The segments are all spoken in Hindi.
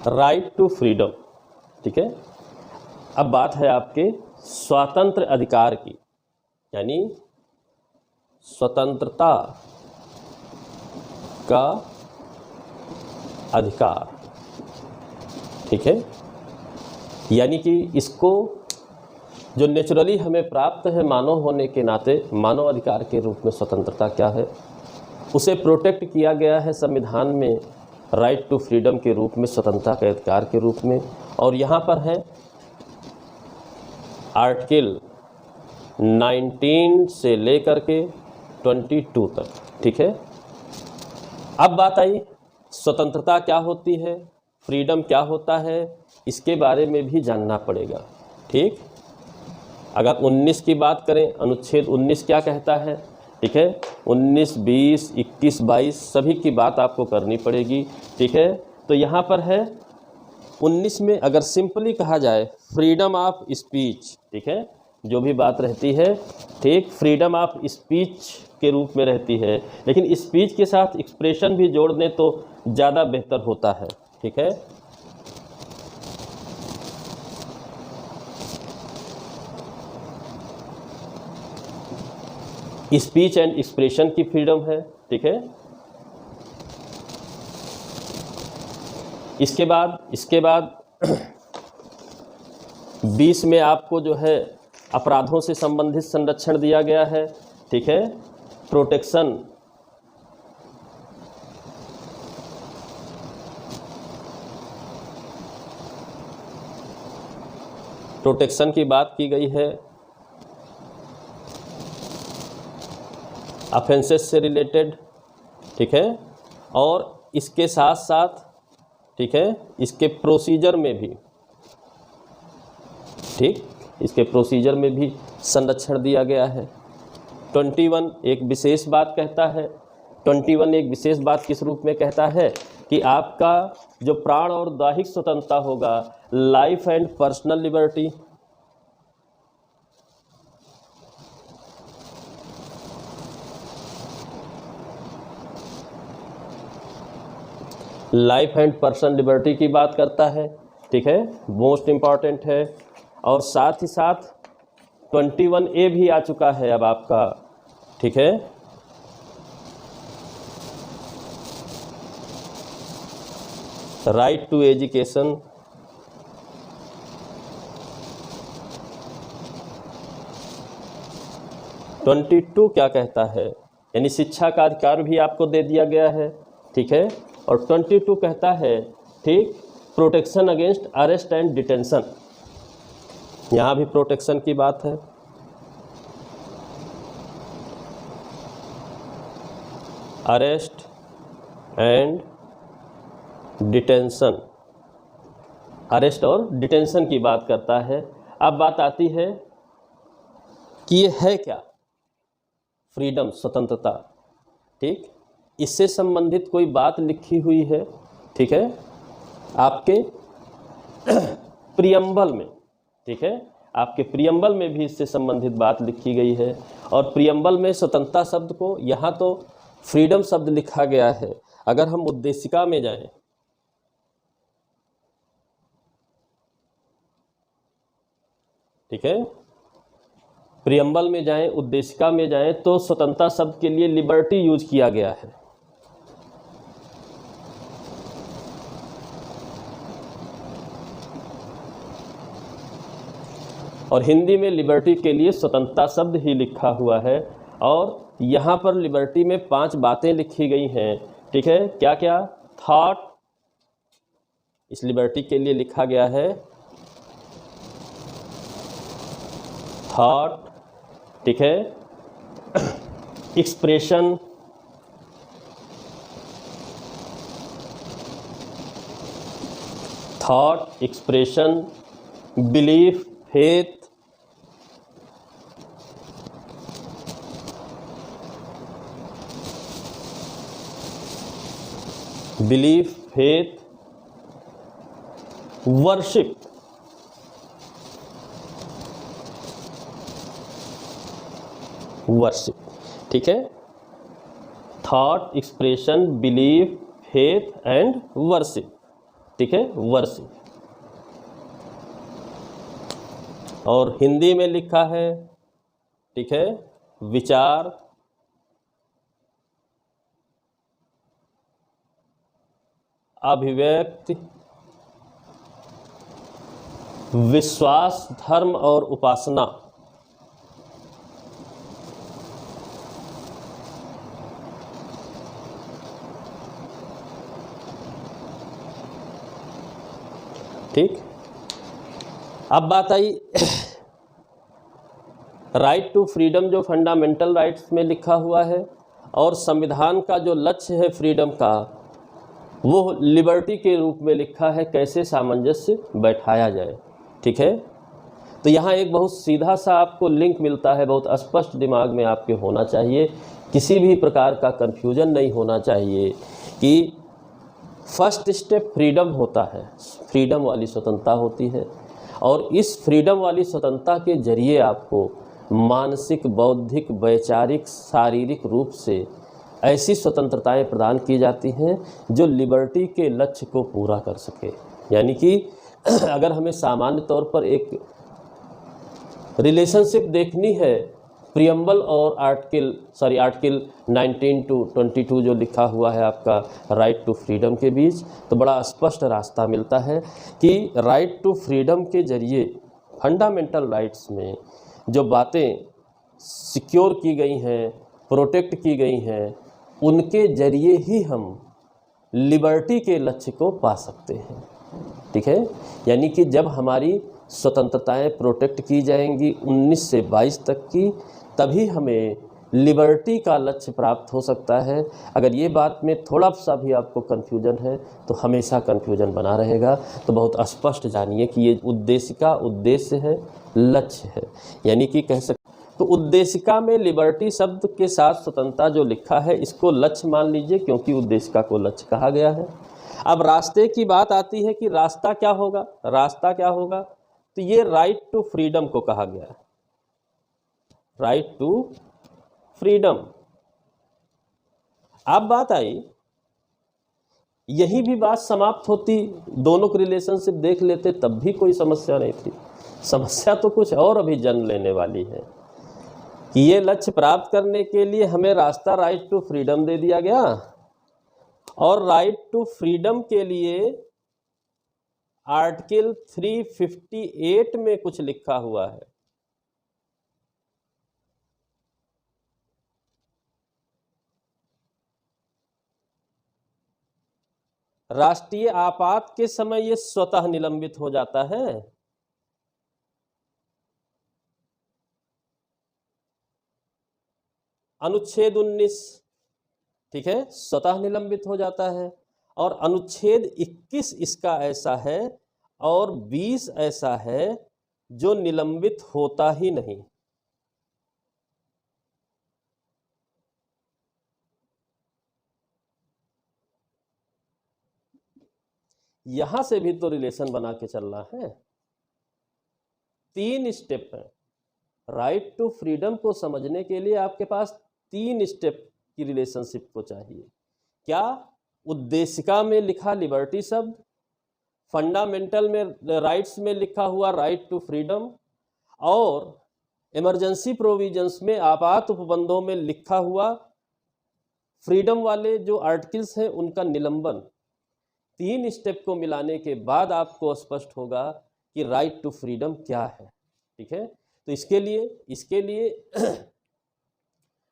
राइट टू फ्रीडम, ठीक है। अब बात है आपके स्वतंत्र अधिकार की, यानी स्वतंत्रता का अधिकार, ठीक है। यानी कि इसको जो नेचुरली हमें प्राप्त है मानव होने के नाते, मानव अधिकार के रूप में स्वतंत्रता क्या है, उसे प्रोटेक्ट किया गया है संविधान में राइट टू फ्रीडम के रूप में, स्वतंत्रता के अधिकार के रूप में। और यहाँ पर है आर्टिकल 19 से लेकर के 22 तक, ठीक है। अब बात आई स्वतंत्रता क्या होती है, फ्रीडम क्या होता है, इसके बारे में भी जानना पड़ेगा, ठीक। अगर 19 की बात करें, अनुच्छेद 19 क्या कहता है, ठीक है। 19, 20, 21, 22 सभी की बात आपको करनी पड़ेगी, ठीक है। तो यहाँ पर है 19 में अगर सिंपली कहा जाए फ्रीडम ऑफ स्पीच, ठीक है, जो भी बात रहती है, ठीक, फ्रीडम ऑफ स्पीच के रूप में रहती है, लेकिन स्पीच के साथ एक्सप्रेशन भी जोड़ दें तो ज़्यादा बेहतर होता है, ठीक है। स्पीच एंड एक्सप्रेशन की फ्रीडम है, ठीक है। इसके बाद 20 में आपको जो है अपराधों से संबंधित संरक्षण दिया गया है, ठीक है। प्रोटेक्शन की बात की गई है, ऑफेंसेस से रिलेटेड, ठीक है। और इसके साथ साथ, ठीक है, इसके प्रोसीजर में भी, ठीक, इसके प्रोसीजर में भी संरक्षण दिया गया है। 21 एक विशेष बात कहता है, 21 एक विशेष बात किस रूप में कहता है कि आपका जो प्राण और दैहिक स्वतंत्रता होगा, life and personal liberty, life and personal liberty की बात करता है, ठीक है, मोस्ट इम्पॉर्टेंट है। और साथ ही साथ 21A भी आ चुका है अब आपका, ठीक है। Right to education, twenty two क्या कहता है, यानी शिक्षा का अधिकार भी आपको दे दिया गया है, ठीक है। और 22 कहता है, ठीक, protection against arrest and detention, यहाँ भी प्रोटेक्शन की बात है। अरेस्ट एंड डिटेंशन, अरेस्ट और डिटेंशन की बात करता है। अब बात आती है कि ये है क्या, फ्रीडम, स्वतंत्रता, ठीक, इससे संबंधित कोई बात लिखी हुई है, ठीक है, आपके प्रियम्बल में, ठीक है, आपके प्रियम्बल में भी इससे संबंधित बात लिखी गई है। और प्रियम्बल में स्वतंत्रता शब्द को, यहाँ तो फ्रीडम शब्द लिखा गया है, अगर हम उद्देशिका में जाएं, ठीक है, प्रियम्बल में जाएं, उद्देशिका में जाएं, तो स्वतंत्रता शब्द के लिए लिबर्टी यूज किया गया है। और हिंदी में लिबर्टी के लिए स्वतंत्रता शब्द ही लिखा हुआ है। और यहाँ पर लिबर्टी में 5 बातें लिखी गई हैं, ठीक है, क्या क्या, थॉट, इस लिबर्टी के लिए लिखा गया है थॉट, ठीक है, expression, thought, expression, belief, faith, belief, faith, worship, worship, ठीक है, thought, expression, belief, faith and worship, ठीक है, वर्ष। और हिंदी में लिखा है, ठीक है, विचार, अभिव्यक्ति, विश्वास, धर्म और उपासना। ठीक। अब बात आई राइट टू फ्रीडम, जो फंडामेंटल राइट्स में लिखा हुआ है, और संविधान का जो लक्ष्य है फ्रीडम का, वो लिबर्टी के रूप में लिखा है। कैसे सामंजस्य बैठाया जाए, ठीक है। तो यहाँ एक बहुत सीधा सा आपको लिंक मिलता है, बहुत स्पष्ट दिमाग में आपके होना चाहिए, किसी भी प्रकार का कन्फ्यूजन नहीं होना चाहिए कि फर्स्ट स्टेप फ्रीडम होता है, फ्रीडम वाली स्वतंत्रता होती है, और इस फ्रीडम वाली स्वतंत्रता के जरिए आपको मानसिक, बौद्धिक, वैचारिक, शारीरिक रूप से ऐसी स्वतंत्रताएं प्रदान की जाती हैं जो लिबर्टी के लक्ष्य को पूरा कर सके। यानी कि अगर हमें सामान्य तौर पर एक रिलेशनशिप देखनी है प्रियम्बल और आर्टिकल 19 to 22 जो लिखा हुआ है आपका राइट टू फ्रीडम के बीच, तो बड़ा स्पष्ट रास्ता मिलता है कि राइट टू फ्रीडम के जरिए फंडामेंटल राइट्स में जो बातें सिक्योर की गई हैं, प्रोटेक्ट की गई हैं, उनके जरिए ही हम लिबर्टी के लक्ष्य को पा सकते हैं, ठीक है। यानी कि जब हमारी स्वतंत्रताएं प्रोटेक्ट की जाएंगी 19 से 22 तक की, तभी हमें लिबर्टी का लक्ष्य प्राप्त हो सकता है। अगर ये बात में थोड़ा सा भी आपको कन्फ्यूजन है तो हमेशा कन्फ्यूजन बना रहेगा। तो बहुत स्पष्ट जानिए कि ये उद्देशिका उद्देश्य है, लक्ष्य है। यानी कि कह सकते तो उद्देशिका में लिबर्टी शब्द के साथ स्वतंत्रता जो लिखा है, इसको लक्ष्य मान लीजिए, क्योंकि उद्देशिका को लक्ष्य कहा गया है। अब रास्ते की बात आती है कि रास्ता क्या होगा, रास्ता क्या होगा, तो ये राइट टू फ्रीडम को कहा गया है, राइट टू फ्रीडम। अब बात आई, यही भी बात समाप्त होती, दोनों को रिलेशनशिप देख लेते तब भी कोई समस्या नहीं थी। समस्या तो कुछ और अभी जन्म लेने वाली है कि ये लक्ष्य प्राप्त करने के लिए हमें रास्ता राइट टू फ्रीडम दे दिया गया, और राइट टू फ्रीडम के लिए आर्टिकल 358 में कुछ लिखा हुआ है। राष्ट्रीय आपात के समय ये स्वतः निलंबित हो जाता है। अनुच्छेद 19, ठीक है, स्वतः निलंबित हो जाता है। और अनुच्छेद 21 इसका ऐसा है, और 20 ऐसा है जो निलंबित होता ही नहीं। यहां से भी तो रिलेशन बना के चलना है। 3 स्टेप है राइट टू फ्रीडम को समझने के लिए, आपके पास 3 स्टेप की रिलेशनशिप को चाहिए। क्या? उद्देशिका में लिखा लिबर्टी शब्द, फंडामेंटल में राइट्स में लिखा हुआ राइट टू फ्रीडम, और इमरजेंसी प्रोविजंस में आपात उपबंधों में लिखा हुआ फ्रीडम वाले जो आर्टिकल्स हैं उनका निलंबन। 3 स्टेप को मिलाने के बाद आपको स्पष्ट होगा कि राइट टू फ्रीडम क्या है, ठीक है। तो इसके लिए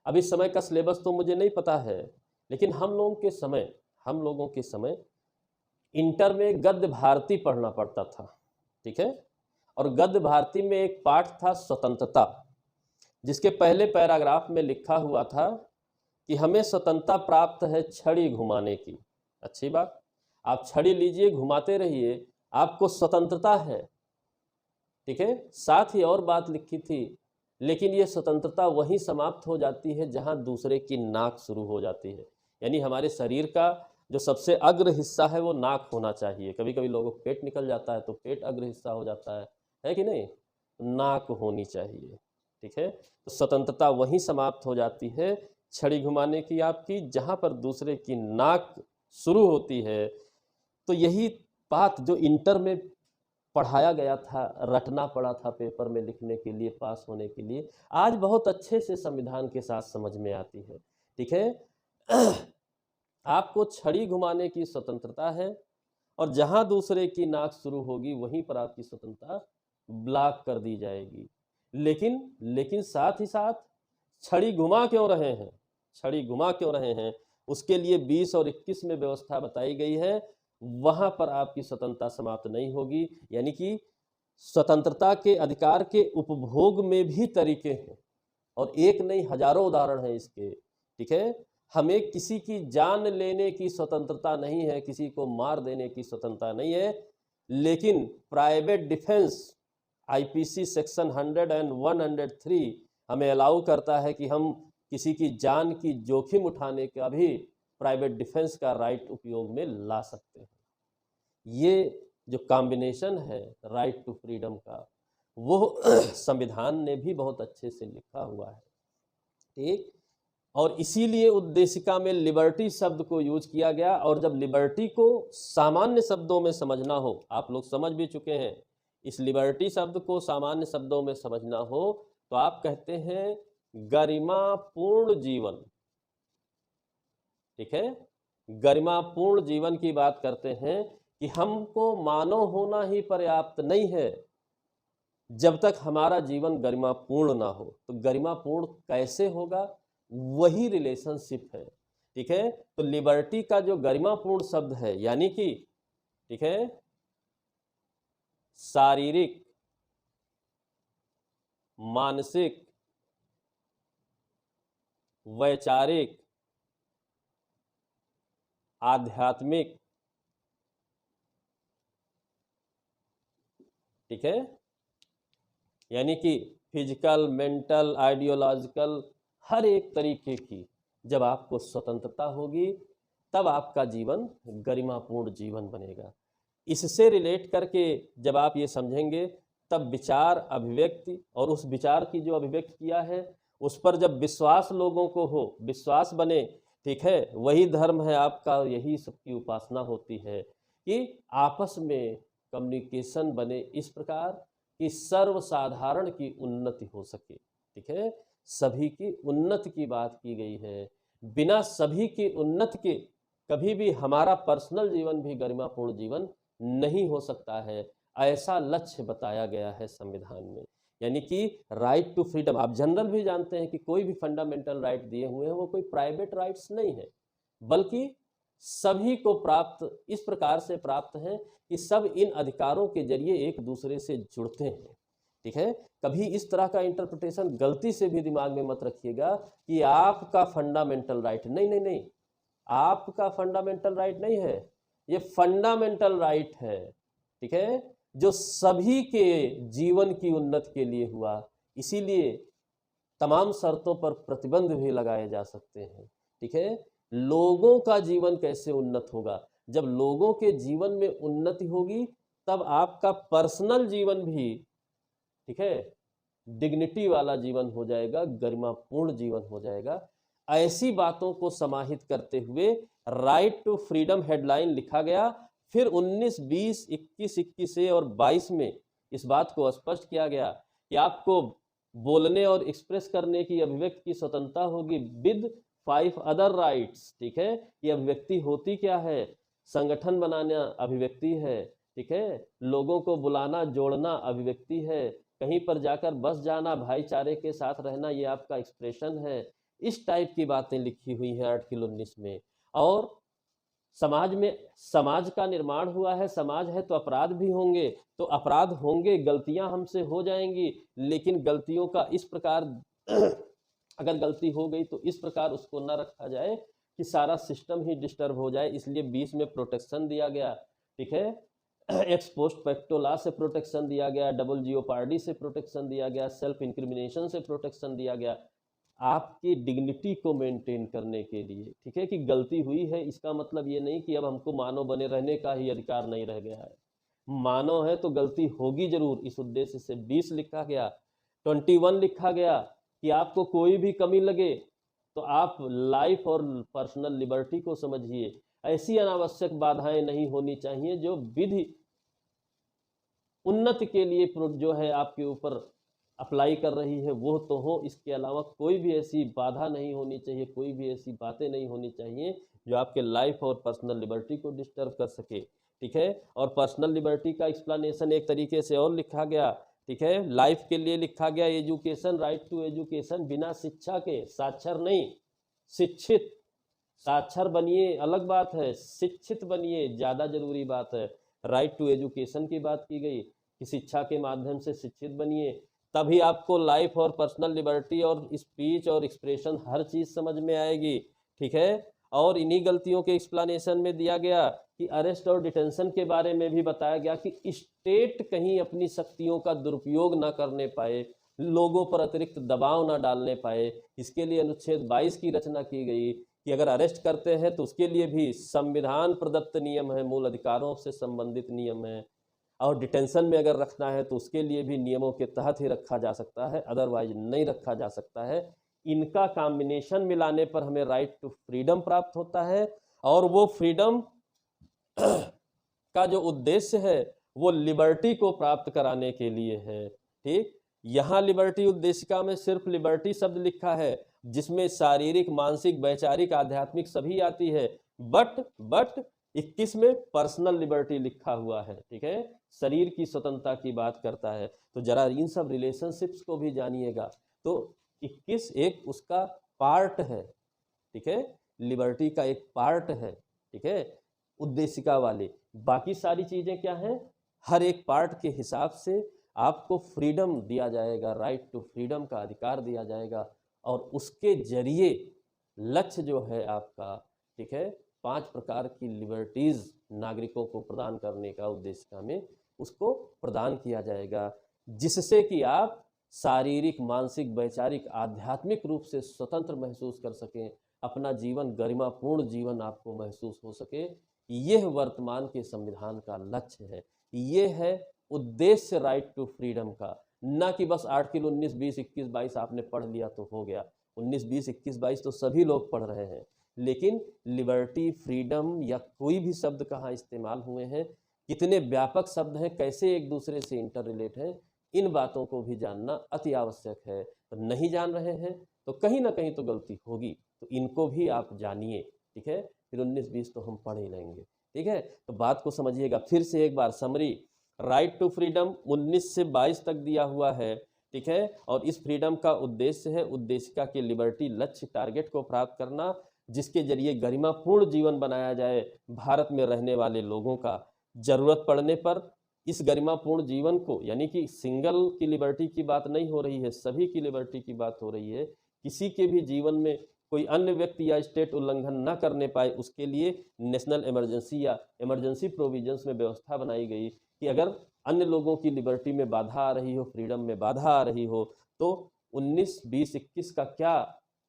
अब इस समय का सिलेबस तो मुझे नहीं पता है, लेकिन हम लोगों के समय इंटर में गद्य भारती पढ़ना पड़ता था, ठीक है। और गद्य भारती में एक पाठ था स्वतंत्रता, जिसके पहले पैराग्राफ में लिखा हुआ था कि हमें स्वतंत्रता प्राप्त है छड़ी घुमाने की। अच्छी बात, आप छड़ी लीजिए, घुमाते रहिए, आपको स्वतंत्रता है, ठीक है। साथ ही और बात लिखी थी, लेकिन ये स्वतंत्रता वहीं समाप्त हो जाती है जहां दूसरे की नाक शुरू हो जाती है। यानी हमारे शरीर का जो सबसे अग्र हिस्सा है वो नाक होना चाहिए। कभी कभी लोगों को पेट निकल जाता है तो पेट अग्र हिस्सा हो जाता है कि नहीं? नाक होनी चाहिए, ठीक है। तो स्वतंत्रता वहीं समाप्त हो जाती है छड़ी घुमाने की आपकी, जहां पर दूसरे की नाक शुरू होती है। तो यही बात जो इंटर में पढ़ाया गया था, रटना पड़ा था पेपर में लिखने के लिए, पास होने के लिए, आज बहुत अच्छे से संविधान के साथ समझ में आती है। ठीक है। आपको छड़ी घुमाने की स्वतंत्रता है और जहां दूसरे की नाक शुरू होगी वहीं पर आपकी स्वतंत्रता ब्लॉक कर दी जाएगी। लेकिन साथ ही साथ छड़ी घुमा क्यों रहे हैं, छड़ी घुमा क्यों रहे हैं, उसके लिए 20 और 21 में व्यवस्था बताई गई है, वहां पर आपकी स्वतंत्रता समाप्त नहीं होगी। यानी कि स्वतंत्रता के अधिकार के उपभोग में भी तरीके हैं और एक नहीं हजारों उदाहरण हैं इसके। ठीक है, हमें किसी की जान लेने की स्वतंत्रता नहीं है, किसी को मार देने की स्वतंत्रता नहीं है, लेकिन private defence IPC section 100 and 103 हमें अलाउ करता है कि हम किसी की जान की जोखिम उठाने का भी प्राइवेट डिफेंस का राइट उपयोग में ला सकते हैं। ये जो कॉम्बिनेशन है राइट टू फ्रीडम का, वो संविधान ने भी बहुत अच्छे से लिखा हुआ है। ठीक, और इसीलिए उद्देशिका में लिबर्टी शब्द को यूज किया गया। और जब लिबर्टी को सामान्य शब्दों में समझना हो, आप लोग समझ भी चुके हैं, इस लिबर्टी शब्द को सामान्य शब्दों में समझना हो तो आप कहते हैं गरिमापूर्ण जीवन। ठीक है, गरिमापूर्ण जीवन की बात करते हैं कि हमको मानव होना ही पर्याप्त नहीं है जब तक हमारा जीवन गरिमापूर्ण ना हो। तो गरिमापूर्ण कैसे होगा, वही रिलेशनशिप है। ठीक है, तो लिबर्टी का जो गरिमापूर्ण शब्द है, यानी कि ठीक है, शारीरिक, मानसिक, वैचारिक, आध्यात्मिक, ठीक है, यानी कि फिजिकल, मेंटल, आइडियोलॉजिकल, हर एक तरीके की जब आपको स्वतंत्रता होगी तब आपका जीवन गरिमापूर्ण जीवन बनेगा। इससे रिलेट करके जब आप ये समझेंगे तब विचार अभिव्यक्ति और उस विचार की जो अभिव्यक्त किया है उस पर जब विश्वास लोगों को हो, विश्वास बने, ठीक है, वही धर्म है आपका, यही सबकी उपासना होती है कि आपस में कम्युनिकेशन बने इस प्रकार कि सर्वसाधारण की उन्नति हो सके। ठीक है, सभी की उन्नति की बात की गई है। बिना सभी की उन्नति के कभी भी हमारा पर्सनल जीवन भी गरिमापूर्ण जीवन नहीं हो सकता है, ऐसा लक्ष्य बताया गया है संविधान में। यानी कि राइट टू फ्रीडम, आप जनरल भी जानते हैं कि कोई भी फंडामेंटल राइट दिए हुए हैं वो कोई प्राइवेट राइट्स नहीं है, बल्कि सभी को प्राप्त इस प्रकार से प्राप्त हैं कि सब इन अधिकारों के जरिए एक दूसरे से जुड़ते हैं। ठीक है, कभी इस तरह का इंटरप्रिटेशन गलती से भी दिमाग में मत रखिएगा कि आपका फंडामेंटल राइट, नहीं नहीं नहीं, आपका फंडामेंटल राइट नहीं है, ये फंडामेंटल राइट है। ठीक है, जो सभी के जीवन की उन्नति के लिए हुआ, इसीलिए तमाम शर्तों पर प्रतिबंध भी लगाए जा सकते हैं। ठीक है, लोगों का जीवन कैसे उन्नत होगा, जब लोगों के जीवन में उन्नति होगी तब आपका पर्सनल जीवन भी, ठीक है, डिग्निटी वाला जीवन हो जाएगा, गरिमापूर्ण जीवन हो जाएगा। ऐसी बातों को समाहित करते हुए राइट टू फ्रीडम हेडलाइन लिखा गया। फिर 19, 20, 21, 21 और 22 में इस बात को स्पष्ट किया गया कि आपको बोलने और एक्सप्रेस करने की, अभिव्यक्ति की स्वतंत्रता होगी विद 5 अदर राइट्स। ठीक है, ये अभिव्यक्ति होती क्या है, संगठन बनाना अभिव्यक्ति है। ठीक है, लोगों को बुलाना, जोड़ना अभिव्यक्ति है, कहीं पर जाकर बस जाना, भाईचारे के साथ रहना, ये आपका एक्सप्रेशन है। इस टाइप की बातें लिखी हुई हैं आर्टिकल 19 में। और समाज में, समाज का निर्माण हुआ है, समाज है तो अपराध भी होंगे, तो अपराध होंगे, गलतियां हमसे हो जाएंगी, लेकिन गलतियों का इस प्रकार अगर गलती हो गई तो इस प्रकार उसको न रखा जाए कि सारा सिस्टम ही डिस्टर्ब हो जाए। इसलिए 20 में प्रोटेक्शन दिया गया। ठीक है, एक्स पोस्ट फैक्टो लॉ से प्रोटेक्शन दिया गया, डबल जियोपार्डी से प्रोटेक्शन दिया गया, सेल्फ इंक्रिमिनेशन से प्रोटेक्शन दिया गया, आपकी डिग्निटी को मेंटेन करने के लिए। ठीक है, कि गलती हुई है इसका मतलब ये नहीं कि अब हमको मानव बने रहने का ही अधिकार नहीं रह गया है, मानव है तो गलती होगी जरूर। इस उद्देश्य से 20 लिखा गया। 21 लिखा गया कि आपको कोई भी कमी लगे तो आप लाइफ और पर्सनल लिबर्टी को समझिए। ऐसी अनावश्यक बाधाएं नहीं होनी चाहिए जो विधि उन्नति के लिए जो है आपके ऊपर अप्लाई कर रही है वो तो हो, इसके अलावा कोई भी ऐसी बाधा नहीं होनी चाहिए, कोई भी ऐसी बातें नहीं होनी चाहिए जो आपके लाइफ और पर्सनल लिबर्टी को डिस्टर्ब कर सके। ठीक है, और पर्सनल लिबर्टी का एक्सप्लेनेशन एक तरीके से और लिखा गया। ठीक है, लाइफ के लिए लिखा गया एजुकेशन, राइट टू एजुकेशन, बिना शिक्षा के, साक्षर नहीं, शिक्षित। साक्षर बनिए अलग बात है, शिक्षित बनिए ज़्यादा जरूरी बात है। राइट टू एजुकेशन की बात की गई कि शिक्षा के माध्यम से शिक्षित बनिए, तभी आपको लाइफ और पर्सनल लिबर्टी और स्पीच और एक्सप्रेशन हर चीज़ समझ में आएगी। ठीक है, और इन्हीं गलतियों के एक्सप्लेनेशन में दिया गया कि अरेस्ट और डिटेंशन के बारे में भी बताया गया कि स्टेट कहीं अपनी शक्तियों का दुरुपयोग ना करने पाए, लोगों पर अतिरिक्त दबाव ना डालने पाए। इसके लिए अनुच्छेद 22 की रचना की गई कि अगर अरेस्ट करते हैं तो उसके लिए भी संविधान प्रदत्त नियम है, मूल अधिकारों से संबंधित नियम है, और डिटेंशन में अगर रखना है तो उसके लिए भी नियमों के तहत ही रखा जा सकता है, अदरवाइज नहीं रखा जा सकता है। इनका कॉम्बिनेशन मिलाने पर हमें राइट टू फ्रीडम प्राप्त होता है, और वो फ्रीडम का जो उद्देश्य है वो लिबर्टी को प्राप्त कराने के लिए है। ठीक, यहाँ लिबर्टी उद्देशिका में सिर्फ लिबर्टी शब्द लिखा है, जिसमें शारीरिक, मानसिक, वैचारिक, आध्यात्मिक सभी आती है, बट 21 में पर्सनल लिबर्टी लिखा हुआ है। ठीक है, शरीर की स्वतंत्रता की बात करता है। तो जरा इन सब रिलेशनशिप्स को भी जानिएगा। तो 21 एक उसका पार्ट है। ठीक है, लिबर्टी का एक पार्ट है। ठीक है, उद्देशिका वाले, बाकी सारी चीजें क्या हैं, हर एक पार्ट के हिसाब से आपको फ्रीडम दिया जाएगा, राइट टू फ्रीडम का अधिकार दिया जाएगा, और उसके जरिए लक्ष्य जो है आपका, ठीक है, 5 प्रकार की लिबर्टीज नागरिकों को प्रदान करने का उद्देश्य में उसको प्रदान किया जाएगा, जिससे कि आप शारीरिक, मानसिक, वैचारिक, आध्यात्मिक रूप से स्वतंत्र महसूस कर सकें, अपना जीवन गरिमापूर्ण जीवन आपको महसूस हो सके। यह वर्तमान के संविधान का लक्ष्य है, ये है उद्देश्य राइट टू फ्रीडम का, ना कि बस आर्टिकल 19, 20, 21, 22 आपने पढ़ लिया तो हो गया। 19, 20, 21, 22 तो सभी लोग पढ़ रहे हैं, लेकिन लिबर्टी, फ्रीडम या कोई भी शब्द कहाँ इस्तेमाल हुए हैं, कितने व्यापक शब्द हैं, कैसे एक दूसरे से इंटर रिलेट हैं, इन बातों को भी जानना अति आवश्यक है। तो नहीं जान रहे हैं तो कहीं ना कहीं तो गलती होगी, तो इनको भी आप जानिए। ठीक है, फिर 19, 20 तो हम पढ़ ही लेंगे। ठीक है, तो बात को समझिएगा। फिर से एक बार समरी, राइट टू फ्रीडम 19 से 22 तक दिया हुआ है। ठीक है, और इस फ्रीडम का उद्देश्य है, उद्देशिका के लिबर्टी, लक्ष्य, टारगेट को प्राप्त करना, जिसके जरिए गरिमापूर्ण जीवन बनाया जाए भारत में रहने वाले लोगों का। जरूरत पड़ने पर इस गरिमापूर्ण जीवन को, यानी कि सिंगल की लिबर्टी की बात नहीं हो रही है, सभी की लिबर्टी की बात हो रही है, किसी के भी जीवन में कोई अन्य व्यक्ति या स्टेट उल्लंघन न करने पाए, उसके लिए नेशनल इमरजेंसी या इमरजेंसी प्रोविजंस में व्यवस्था बनाई गई कि अगर अन्य लोगों की लिबर्टी में बाधा आ रही हो, फ्रीडम में बाधा आ रही हो, तो 19, 20, 21 का क्या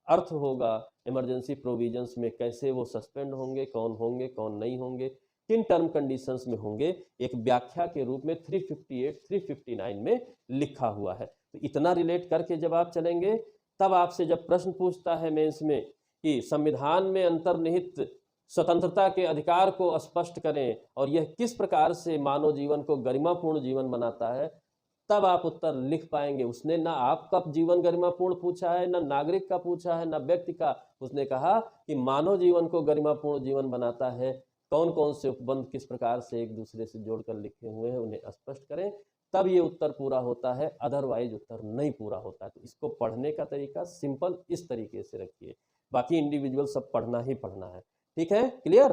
अर्थ होगा, इमरजेंसी प्रोविजंस में कैसे वो सस्पेंड होंगे, कौन नहीं होंगे, किन टर्म कंडीशंस में होंगे, एक व्याख्या के रूप में 358, 359 में लिखा हुआ है। तो इतना रिलेट करके जब आप चलेंगे, तब आपसे जब प्रश्न पूछता है मेंस में कि संविधान में अंतर्निहित स्वतंत्रता के अधिकार को स्पष्ट करें और यह किस प्रकार से मानव जीवन को गरिमापूर्ण जीवन बनाता है, तब आप उत्तर लिख पाएंगे। उसने ना आपका जीवन गरिमापूर्ण पूछा है, ना नागरिक का पूछा है, ना व्यक्ति का। उसने कहा कि मानव जीवन को गरिमापूर्ण जीवन बनाता है, कौन कौन से उपबंध किस प्रकार से एक दूसरे से जोड़कर लिखे हुए हैं, उन्हें स्पष्ट करें, तब ये उत्तर पूरा होता है, अदरवाइज उत्तर नहीं पूरा होता है। तो इसको पढ़ने का तरीका सिंपल इस तरीके से रखिए, बाकी इंडिविजुअल सब पढ़ना ही पढ़ना है। ठीक है, क्लियर।